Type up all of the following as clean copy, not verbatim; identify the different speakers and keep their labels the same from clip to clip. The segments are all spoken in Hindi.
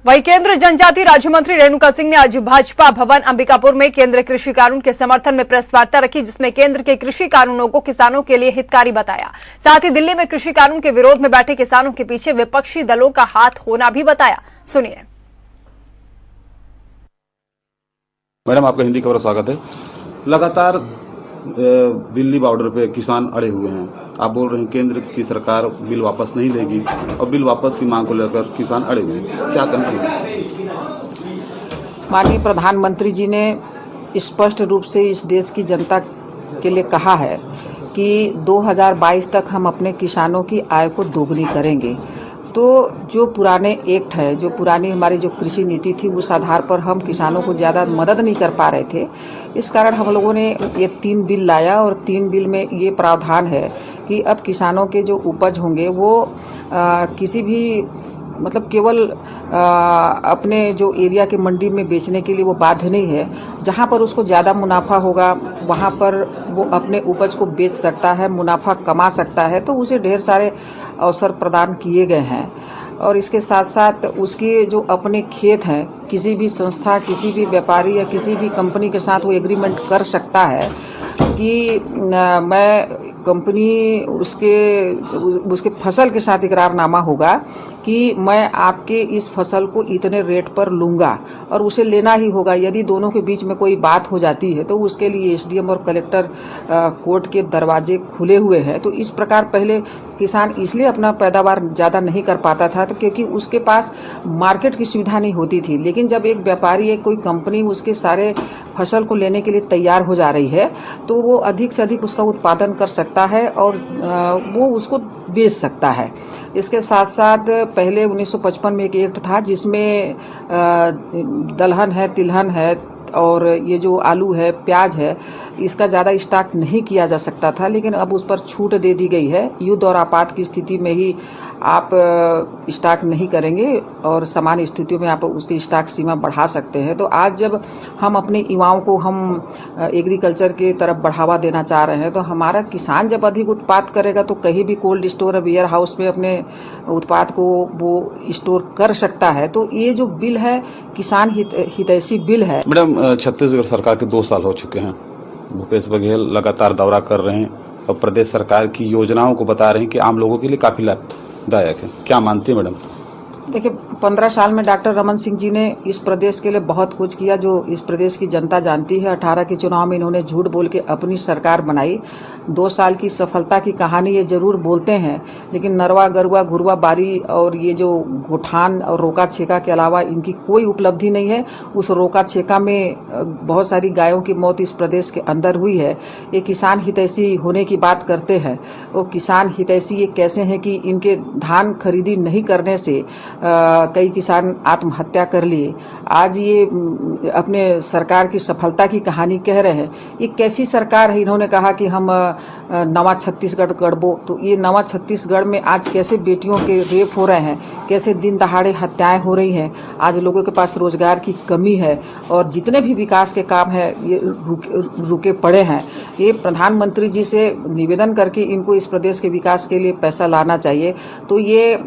Speaker 1: वहीं केंद्रीय जनजातीय राज्य मंत्री रेणुका सिंह ने आज भाजपा भवन अंबिकापुर में केंद्रीय कृषि कानून के समर्थन में प्रेस वार्ता रखी, जिसमें केंद्र के कृषि कानूनों को किसानों के लिए हितकारी बताया। साथ ही दिल्ली में कृषि कानून के विरोध में बैठे किसानों के पीछे विपक्षी दलों का हाथ होना भी बताया। सुनिए।
Speaker 2: मैडम, आपका हिंदी खबर स्वागत है। लगातार दिल्ली बॉर्डर पे किसान अड़े हुए हैं। आप बोल रहे हैं केंद्र की सरकार बिल वापस नहीं लेगी और बिल वापस की मांग को लेकर किसान अड़े हुए हैं, क्या कहेंगे?
Speaker 3: माननीय प्रधानमंत्री जी ने स्पष्ट रूप से इस देश की जनता के लिए कहा है कि 2022 तक हम अपने किसानों की आय को दोगुनी करेंगे। तो जो पुराने एक्ट है, जो पुरानी हमारी जो कृषि नीति थी, उस आधार पर हम किसानों को ज्यादा मदद नहीं कर पा रहे थे। इस कारण हम लोगों ने ये 3 बिल लाया और 3 बिल में ये प्रावधान है कि अब किसानों के जो उपज होंगे वो किसी भी मतलब केवल अपने जो एरिया के मंडी में बेचने के लिए वो बाध्य नहीं है। जहां पर उसको ज्यादा मुनाफा होगा वहां पर वो अपने उपज को बेच सकता है, मुनाफा कमा सकता है। तो उसे ढेर सारे अवसर प्रदान किए गए हैं और इसके साथ साथ उसके जो अपने खेत हैं, किसी भी संस्था, किसी भी व्यापारी या किसी भी कंपनी के साथ वो एग्रीमेंट कर सकता है कि मैं कंपनी उसके फसल के साथ इकरारनामा होगा कि मैं आपके इस फसल को इतने रेट पर लूंगा और उसे लेना ही होगा। यदि दोनों के बीच में कोई बात हो जाती है तो उसके लिए एसडीएम और कलेक्टर कोर्ट के दरवाजे खुले हुए हैं। तो इस प्रकार पहले किसान इसलिए अपना पैदावार ज्यादा नहीं कर पाता था तो क्योंकि उसके पास मार्केट की सुविधा नहीं होती थी। लेकिन जब एक व्यापारी, एक कोई कंपनी उसके सारे फसल को लेने के लिए तैयार हो जा रही है तो वो अधिक से अधिक उसका उत्पादन कर सकता है और वो उसको बेच सकता है। इसके साथ साथ पहले 1955 में एक एक्ट था जिसमें दलहन है, तिलहन है और ये जो आलू है, प्याज है, इसका ज्यादा स्टॉक नहीं किया जा सकता था। लेकिन अब उस पर छूट दे दी गई है। युद्ध और आपात की स्थिति में ही आप स्टॉक नहीं करेंगे और सामान्य स्थितियों में आप उसकी स्टॉक सीमा बढ़ा सकते हैं। तो आज जब हम अपने युवाओं को हम एग्रीकल्चर की तरफ बढ़ावा देना चाह रहे हैं तो हमारा किसान जब अधिक उत्पाद करेगा तो कहीं भी कोल्ड स्टोर, वेयर हाउस में अपने उत्पाद को वो स्टोर कर सकता है। तो ये जो बिल है किसान हितैषी बिल है।
Speaker 2: मैडम, छत्तीसगढ़ सरकार के 2 साल हो चुके हैं। भूपेश बघेल लगातार दौरा कर रहे हैं और प्रदेश सरकार की योजनाओं को बता रहे हैं कि आम लोगों के लिए काफी लाभदायक है। क्या मानती है मैडम?
Speaker 3: देखिए, 15 साल में डॉक्टर रमन सिंह जी ने इस प्रदेश के लिए बहुत कुछ किया जो इस प्रदेश की जनता जानती है। 18 के चुनाव में इन्होंने झूठ बोल के अपनी सरकार बनाई। 2 साल की सफलता की कहानी ये जरूर बोलते हैं, लेकिन नरवा, गरुआ, घुरवा बारी और ये जो गोठान और रोका छेका के अलावा इनकी कोई उपलब्धि नहीं है। उस रोका छेका में बहुत सारी गायों की मौत इस प्रदेश के अंदर हुई है। ये किसान हितैषी होने की बात करते हैं। वो किसान हितैषी ये कैसे हैं कि इनके धान खरीदी नहीं करने से कई किसान आत्महत्या कर लिए। आज ये अपने सरकार की सफलता की कहानी कह रहे हैं। ये कैसी सरकार है? इन्होंने कहा कि हम नवा छत्तीसगढ़ गढ़बो। तो ये नवा छत्तीसगढ़ में आज कैसे बेटियों के रेप हो रहे हैं, कैसे दिन दहाड़े हत्याएं हो रही हैं। आज लोगों के पास रोजगार की कमी है और जितने भी विकास के काम है ये रुके पड़े हैं। ये प्रधानमंत्री जी से निवेदन करके इनको इस प्रदेश के विकास के लिए पैसा लाना चाहिए। तो ये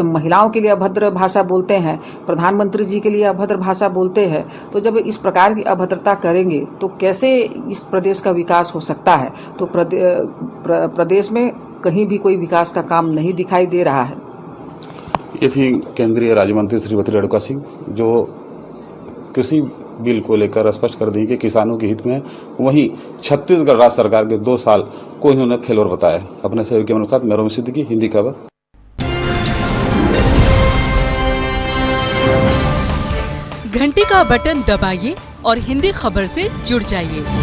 Speaker 3: महिलाओं के लिए अभद्र भाषा बोलते हैं, प्रधानमंत्री जी के लिए अभद्र भाषा बोलते हैं। तो जब इस प्रकार की अभद्रता करेंगे तो कैसे इस प्रदेश का विकास हो सकता है? तो प्रदेश में कहीं भी कोई विकास का काम नहीं दिखाई दे रहा है।
Speaker 2: ये थी केंद्रीय राज्य मंत्री श्रीमती रेणुका सिंह, जो कृषि बिल को लेकर स्पष्ट कर दी कि किसानों के हित में है। वहीं छत्तीसगढ़ राज्य सरकार के 2 साल को इन्होंने फेलोर बताया। अपने सहयोगी के अनुसार मैं रोमित सिद्दीकी, हिंदी खबर।
Speaker 4: घंटी का बटन दबाइए और हिंदी खबर से जुड़ जाइए।